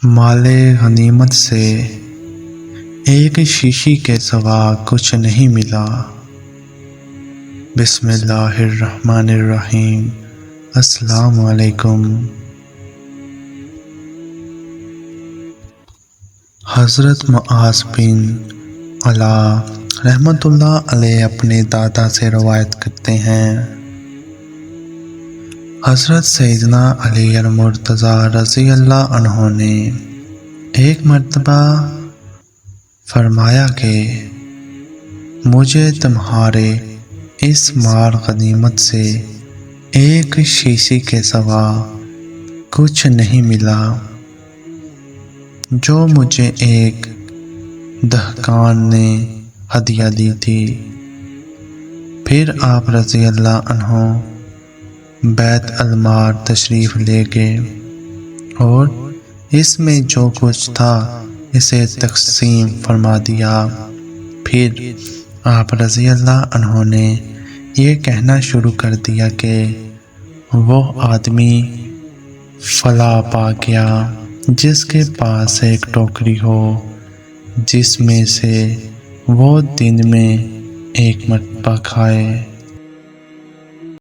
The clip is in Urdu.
مال غنیمت سے ایک شیشی کے سوا کچھ نہیں ملا۔ بسم اللہ الرحمن الرحیم۔ السلام علیکم۔ حضرت معاذ بن علا رحمۃ اللہ علیہ اپنے دادا سے روایت کرتے ہیں، حضرت سیدنا علی المرتضیٰ رضی اللہ عنہ نے ایک مرتبہ فرمایا کہ مجھے تمہارے اس مال غنیمت سے ایک شیشی کے سوا کچھ نہیں ملا جو مجھے ایک دہقان نے ہدیہ دی تھی۔ پھر آپ رضی اللہ عنہ بیت المال تشریف لے گئے اور اس میں جو کچھ تھا اسے تقسیم فرما دیا۔ پھر آپ رضی اللہ عنہ نے یہ کہنا شروع کر دیا کہ وہ آدمی فلاں پا گیا جس کے پاس ایک ٹوکری ہو جس میں سے وہ دن میں ایک مرتبہ کھائے۔